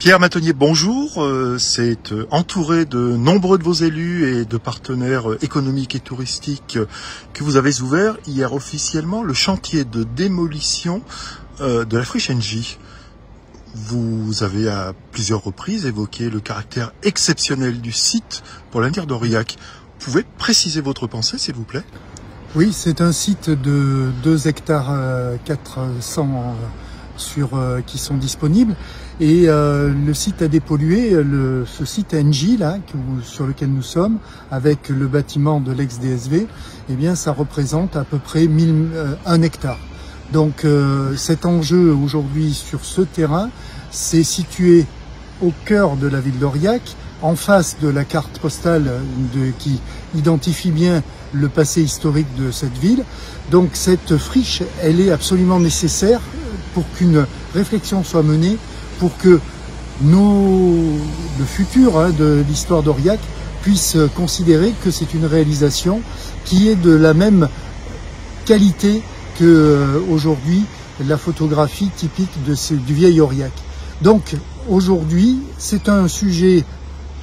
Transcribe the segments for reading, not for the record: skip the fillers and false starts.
Pierre Matonnier, bonjour. C'est entouré de nombreux de vos élus et de partenaires économiques et touristiques que vous avez ouvert hier officiellement le chantier de démolition de la friche Engie. Vous avez à plusieurs reprises évoqué le caractère exceptionnel du site pour l'avenir d'Aurillac. Vous pouvez préciser votre pensée, s'il vous plaît? Oui, c'est un site de 2 hectares 400 qui sont disponibles. Et le site à dépolluer, ce site Engie là, sur lequel nous sommes, avec le bâtiment de l'ex-DSV, eh bien, ça représente à peu près 1 hectare. Donc cet enjeu aujourd'hui sur ce terrain, c'est situé au cœur de la ville d'Aurillac, en face de la carte postale qui identifie bien le passé historique de cette ville. Donc cette friche, elle est absolument nécessaire pour qu'une réflexion soit menée, pour que le futur de l'histoire d'Aurillac puisse considérer que c'est une réalisation qui est de la même qualité que aujourd'hui la photographie typique du vieil Aurillac. Donc aujourd'hui, c'est un sujet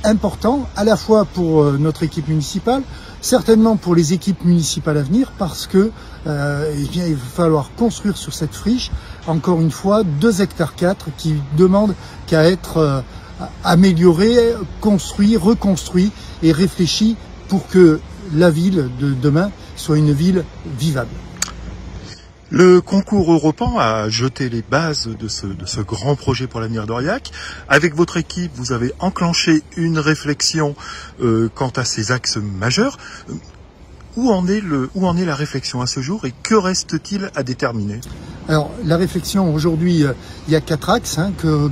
important à la fois pour notre équipe municipale, certainement pour les équipes municipales à venir, parce que eh bien, il va falloir construire sur cette friche, encore une fois, 2 hectares 4 qui demandent qu'à être améliorés, construits, reconstruits et réfléchis pour que la ville de demain soit une ville vivable. Le concours Europan a jeté les bases de ce grand projet pour l'avenir d'Aurillac. Avec votre équipe, vous avez enclenché une réflexion quant à ces axes majeurs. Où en est la réflexion à ce jour et que reste-t-il à déterminer? Alors la réflexion aujourd'hui, il y a 4 axes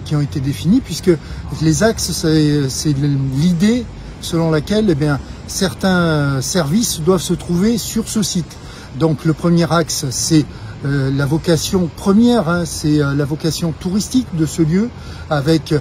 qui ont été définis, puisque les axes, c'est l'idée selon laquelle eh bien, certains services doivent se trouver sur ce site. Donc le premier axe, c'est la vocation première, c'est la vocation touristique de ce lieu, avec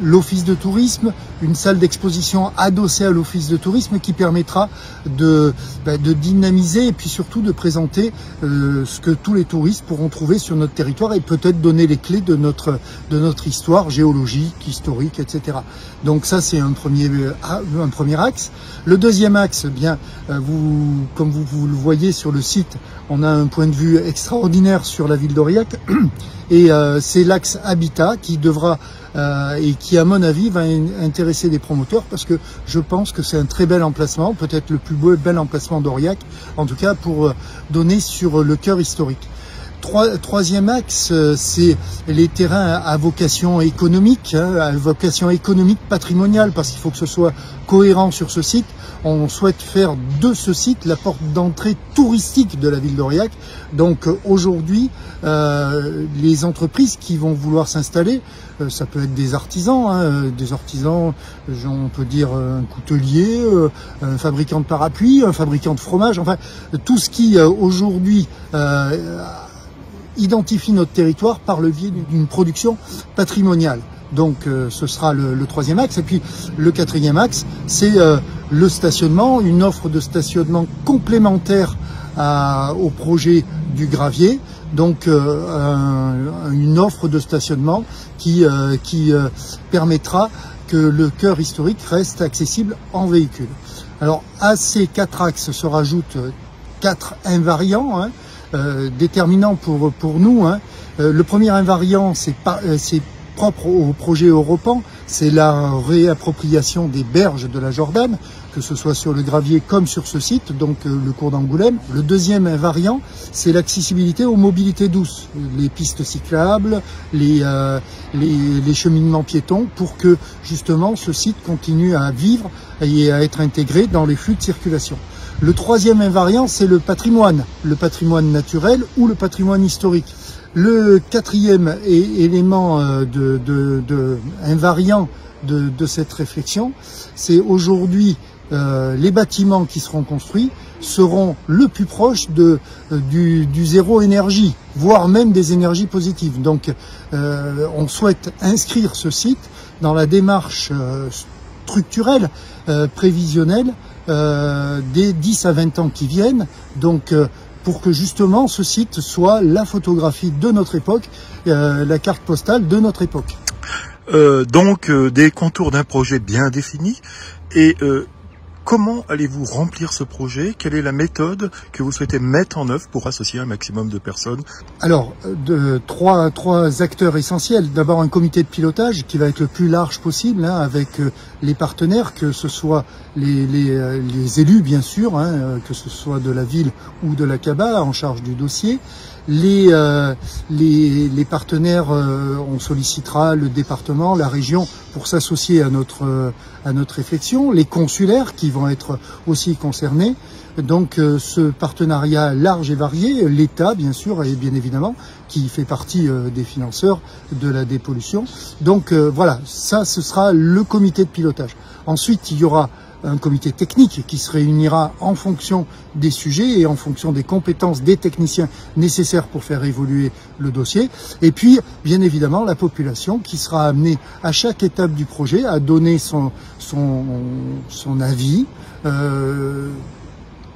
l'office de tourisme, une salle d'exposition adossée à l'office de tourisme qui permettra de dynamiser et puis surtout de présenter ce que tous les touristes pourront trouver sur notre territoire et peut-être donner les clés de notre histoire géologique, historique, etc. Donc ça, c'est un premier axe. Le deuxième axe, eh bien, comme vous le voyez sur le site, on a un point de vue extraordinaire sur la ville d'Aurillac et c'est l'axe habitat qui devra et qui, à mon avis, va intéresser des promoteurs parce que je pense que c'est un très bel emplacement, peut-être le plus bel emplacement d'Aurillac, en tout cas pour donner sur le cœur historique. Troisième axe, c'est les terrains à vocation économique, à vocation économique patrimoniale, parce qu'il faut que ce soit cohérent sur ce site. On souhaite faire de ce site la porte d'entrée touristique de la ville d'Aurillac. Donc aujourd'hui, les entreprises qui vont vouloir s'installer, ça peut être des artisans, on peut dire un coutelier, un fabricant de parapluies, un fabricant de fromage, enfin tout ce qui aujourd'hui identifie notre territoire par le biais d'une production patrimoniale. Donc ce sera le troisième axe. Et puis le quatrième axe, c'est le stationnement, une offre de stationnement complémentaire au projet du gravier. Donc une offre de stationnement qui permettra que le cœur historique reste accessible en véhicule. Alors à ces 4 axes se rajoutent 4 invariants déterminants pour nous. Le premier invariant, c'est propre au projet Europan, c'est la réappropriation des berges de la Jordanne, que ce soit sur le gravier comme sur ce site, donc le cours d'Angoulême. Le deuxième invariant, c'est l'accessibilité aux mobilités douces, les pistes cyclables, les cheminements piétons, pour que justement ce site continue à vivre et à être intégré dans les flux de circulation. Le troisième invariant, c'est le patrimoine naturel ou le patrimoine historique. Le quatrième élément invariant de cette réflexion, c'est aujourd'hui les bâtiments qui seront construits seront le plus proche du zéro énergie, voire même des énergies positives. Donc on souhaite inscrire ce site dans la démarche structurelle, prévisionnelle des 10 à 20 ans qui viennent. Donc pour que justement ce site soit la photographie de notre époque, la carte postale de notre époque. Donc des contours d'un projet bien définis. Et comment allez-vous remplir ce projet? Quelle est la méthode que vous souhaitez mettre en œuvre pour associer un maximum de personnes? Alors, trois acteurs essentiels. D'abord, un comité de pilotage qui va être le plus large possible, hein, avec les partenaires, que ce soit les élus, bien sûr, hein, que ce soit de la ville ou de la CABA en charge du dossier. Les partenaires, on sollicitera le département, la région pour s'associer à notre réflexion, les consulaires qui vont être aussi concernés. Donc ce partenariat large et varié, l'État bien sûr et bien évidemment qui fait partie des financeurs de la dépollution. Donc voilà, ça ce sera le comité de pilotage. Ensuite il y aura un comité technique qui se réunira en fonction des sujets et en fonction des compétences des techniciens nécessaires pour faire évoluer le dossier. Et puis, bien évidemment, la population qui sera amenée à chaque étape du projet à donner son avis.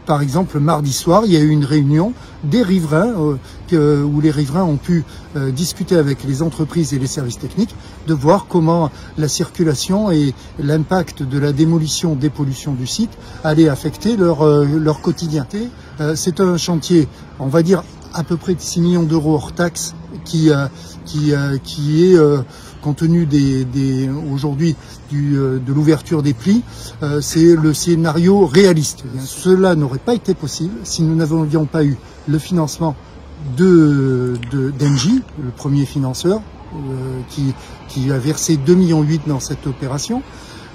Par exemple, mardi soir, il y a eu une réunion des riverains où les riverains ont pu discuter avec les entreprises et les services techniques de voir comment la circulation et l'impact de la démolition des pollutions du site allaient affecter leur quotidien. C'est un chantier, on va dire, à peu près de 6 millions d'euros hors taxes qui est compte tenu aujourd'hui de l'ouverture des prix, c'est le scénario réaliste. Cela n'aurait pas été possible si nous n'avions pas eu le financement d'Engie, le premier financeur, qui a versé 2,8 millions dans cette opération.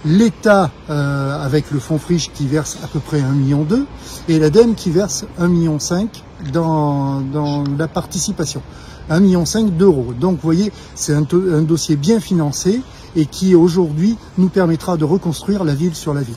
L'État, avec le fonds Friche, qui verse à peu près 1,2 million, et l'ADEME qui verse 1,5 million dans la participation. 1,5 million d'euros. Donc vous voyez, c'est un dossier bien financé et qui aujourd'hui nous permettra de reconstruire la ville sur la ville.